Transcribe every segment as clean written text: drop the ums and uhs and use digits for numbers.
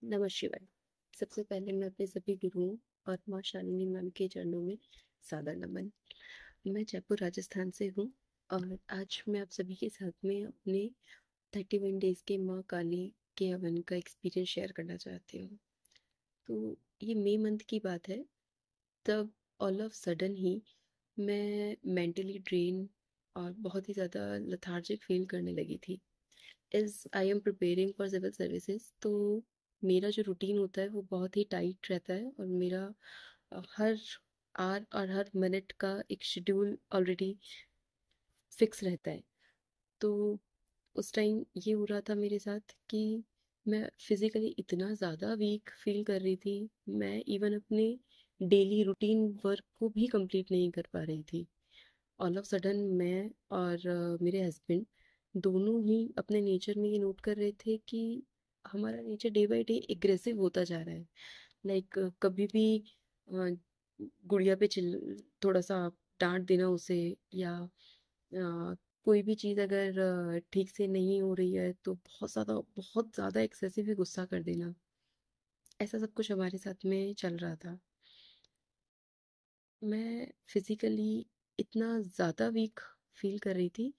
नमः शिवाय। सबसे पहले मैं अपने सभी गुरुओं और माँ शालिनी मैम के चरणों में सादर नमन। मैं जयपुर राजस्थान से हूँ और आज मैं आप सभी के साथ में अपने 31 डेज के माँ काली के हवन का एक्सपीरियंस शेयर करना चाहती हूँ। तो ये मई मंथ की बात है। तब ऑल ऑफ सडन ही मैं मेंटली ड्रेन और बहुत ही ज़्यादा लथार्जिक फील करने लगी थी। Is I am preparing for civil services, तो मेरा जो रूटीन होता है वो बहुत ही टाइट रहता है और मेरा हर आवर और हर मिनट का एक शेड्यूल ऑलरेडी फिक्स रहता है। तो उस टाइम ये हो रहा था मेरे साथ कि मैं फिज़िकली इतना ज़्यादा वीक फील कर रही थी। मैं इवन अपने डेली रूटीन वर्क को भी कंप्लीट नहीं कर पा रही थी। ऑल ऑफ सडन मैं और मेरे हस्बैंड दोनों ही अपने नेचर में ये नोट कर रहे थे कि हमारा nature day by day aggressive होता जा रहा है। लाइक कभी भी अ, गुड़िया पे चिल थोड़ा सा डांट देना उसे, या कोई भी चीज़ अगर ठीक से नहीं हो रही है तो बहुत ज़्यादा एक्सेसिव ही गुस्सा कर देना। ऐसा सब कुछ हमारे साथ में चल रहा था। मैं फिज़िकली इतना ज़्यादा वीक फील कर रही थी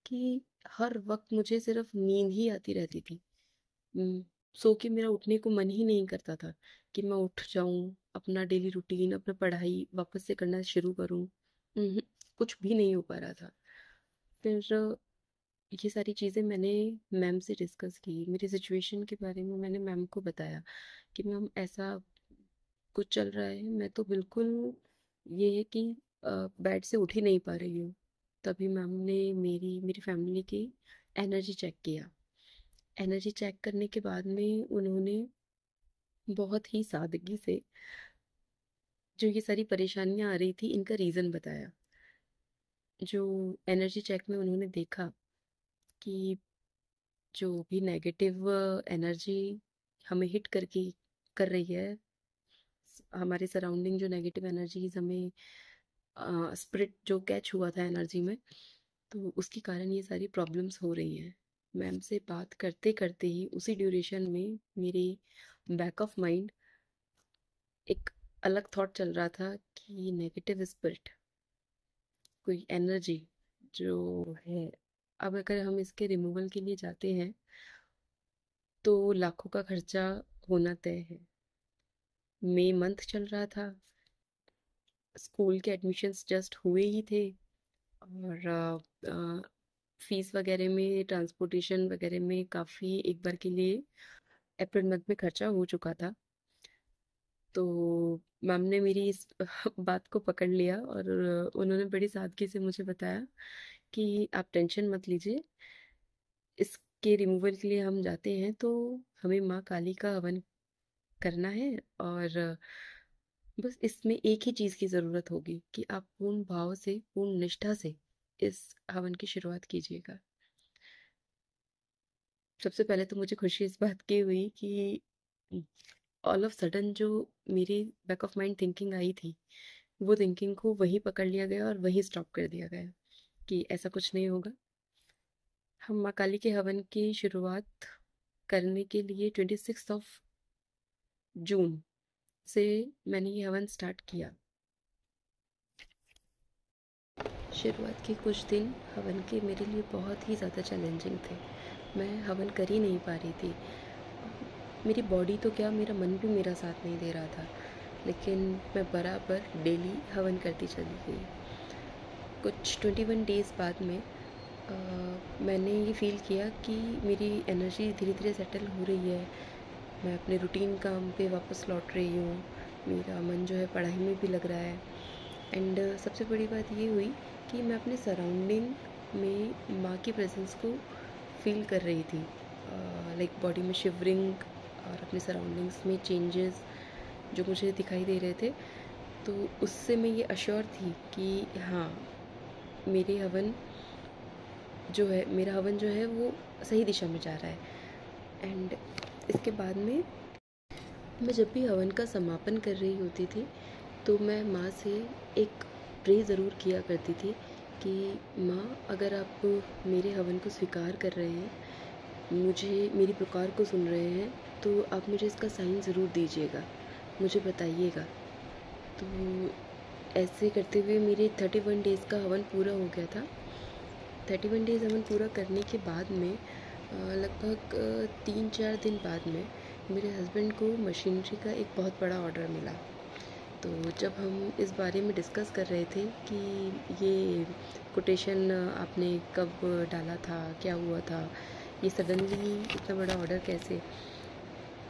कि हर वक्त मुझे सिर्फ नींद ही आती रहती थी। उम, सो के मेरा उठने को मन ही नहीं करता था कि मैं उठ जाऊँ, अपना डेली रूटीन, अपना पढ़ाई वापस से करना शुरू करूँ। कुछ भी नहीं हो पा रहा था। फिर ये सारी चीज़ें मैंने मैम से डिस्कस की। मेरी सिचुएशन के बारे में मैंने मैम को बताया कि मैम ऐसा कुछ चल रहा है, मैं तो बिल्कुल ये है कि बेड से उठ ही नहीं पा रही हूँ। तभी मैम ने मेरी फैमिली की एनर्जी चेक किया। एनर्जी चेक करने के बाद में उन्होंने बहुत ही सादगी से जो ये सारी परेशानियां आ रही थी इनका रीज़न बताया। जो एनर्जी चेक में उन्होंने देखा कि जो भी नेगेटिव एनर्जी हमें हिट करके कर रही है, हमारे सराउंडिंग जो नेगेटिव एनर्जीज हमें स्प्रिट जो कैच हुआ था एनर्जी में, तो उसके कारण ये सारी प्रॉब्लम्स हो रही हैं। मैम से बात करते करते ही उसी ड्यूरेशन में मेरी बैक ऑफ माइंड एक अलग थॉट चल रहा था कि नेगेटिव स्पिरिट, कोई एनर्जी जो है, अब अगर हम इसके रिमूवल के लिए जाते हैं तो लाखों का खर्चा होना तय है। मई मंथ चल रहा था, स्कूल के एडमिशन्स जस्ट हुए ही थे और फीस वगैरह में, ट्रांसपोर्टेशन वगैरह में काफ़ी एक बार के लिए अप्रैल मंथ में खर्चा हो चुका था। तो मैम ने मेरी इस बात को पकड़ लिया और उन्होंने बड़ी सादगी से मुझे बताया कि आप टेंशन मत लीजिए, इसके रिमूवल के लिए हम जाते हैं तो हमें माँ काली का हवन करना है, और बस इसमें एक ही चीज़ की ज़रूरत होगी कि आप पूर्ण भाव से, पूर्ण निष्ठा से इस हवन की शुरुआत कीजिएगा। सबसे पहले तो मुझे खुशी इस बात की हुई कि ऑल ऑफ सडन जो मेरी back of mind thinking I थी, वो थिंकिंग को वहीं पकड़ लिया गया और वहीं स्टॉप कर दिया गया कि ऐसा कुछ नहीं होगा। हम माँ काली के हवन की शुरुआत करने के लिए 26 जून से मैंने ये हवन स्टार्ट किया। शुरुआत के कुछ दिन हवन के मेरे लिए बहुत ही ज़्यादा चैलेंजिंग थे। मैं हवन कर ही नहीं पा रही थी। मेरी बॉडी तो क्या, मेरा मन भी मेरा साथ नहीं दे रहा था, लेकिन मैं बराबर डेली हवन करती चली गई। कुछ 21 डेज़ बाद में मैंने ये फ़ील किया कि मेरी एनर्जी धीरे धीरे सेटल हो रही है। मैं अपने रूटीन काम पे वापस लौट रही हूँ। मेरा मन जो है पढ़ाई में भी लग रहा है। एंड सबसे बड़ी बात ये हुई कि मैं अपने सराउंडिंग में माँ की प्रेजेंस को फील कर रही थी। लाइक बॉडी में शिवरिंग और अपने सराउंडिंग्स में चेंजेस जो मुझे दिखाई दे रहे थे, तो उससे मैं ये अश्योर थी कि हाँ, मेरे हवन मेरा हवन जो है वो सही दिशा में जा रहा है। एंड इसके बाद में मैं जब भी हवन का समापन कर रही होती थी तो मैं माँ से एक प्रे ज़रूर किया करती थी कि माँ, अगर आप मेरे हवन को स्वीकार कर रहे हैं, मुझे मेरी पुकार को सुन रहे हैं, तो आप मुझे इसका साइन ज़रूर दीजिएगा, मुझे बताइएगा। तो ऐसे करते हुए मेरे 31 डेज़ का हवन पूरा हो गया था। 31 डेज़ हवन पूरा करने के बाद में लगभग 3-4 दिन बाद में मेरे हस्बैंड को मशीनरी का एक बहुत बड़ा ऑर्डर मिला। तो जब हम इस बारे में डिस्कस कर रहे थे कि ये कोटेशन आपने कब डाला था, क्या हुआ था, ये सडनली इतना बड़ा ऑर्डर कैसे।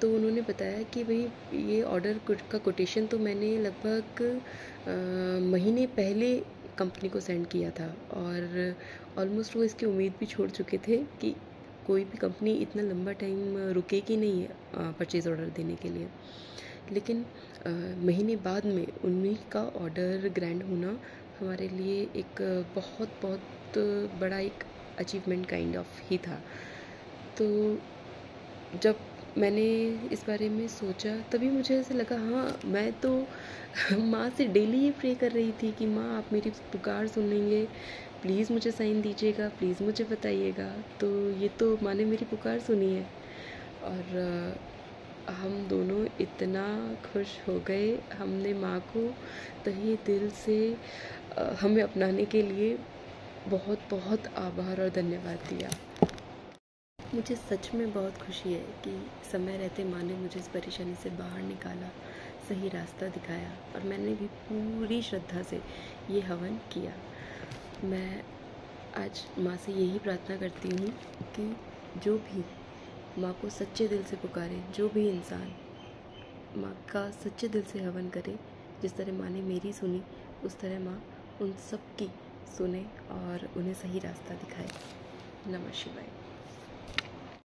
तो उन्होंने बताया कि भाई ये ऑर्डर का कोटेशन तो मैंने लगभग महीने पहले कंपनी को सेंड किया था, और ऑलमोस्ट वो इसकी उम्मीद भी छोड़ चुके थे कि कोई भी कंपनी इतना लंबा टाइम रुकेगी नहीं है परचेज़ ऑर्डर देने के लिए। लेकिन महीने बाद में उन्हीं का ऑर्डर ग्रैंड होना हमारे लिए एक बहुत बहुत बड़ा एक अचीवमेंट काइंड ऑफ ही था। तो जब मैंने इस बारे में सोचा तभी मुझे ऐसे लगा, हाँ मैं तो माँ से डेली ये प्रे कर रही थी कि माँ आप मेरी पुकार सुन लेंगे, प्लीज़ मुझे साइन दीजिएगा, प्लीज़ मुझे बताइएगा। तो ये तो माँ ने मेरी पुकार सुनी है। और हम दोनों इतना खुश हो गए, हमने माँ को तहे दिल से हमें अपनाने के लिए बहुत बहुत आभार और धन्यवाद दिया। मुझे सच में बहुत खुशी है कि समय रहते माँ ने मुझे इस परेशानी से बाहर निकाला, सही रास्ता दिखाया, और मैंने भी पूरी श्रद्धा से ये हवन किया। मैं आज माँ से यही प्रार्थना करती हूँ कि जो भी माँ को सच्चे दिल से पुकारे, जो भी इंसान माँ का सच्चे दिल से हवन करे, जिस तरह माँ ने मेरी सुनी उस तरह माँ उन सब की सुने और उन्हें सही रास्ता दिखाए। नमः शिवाय।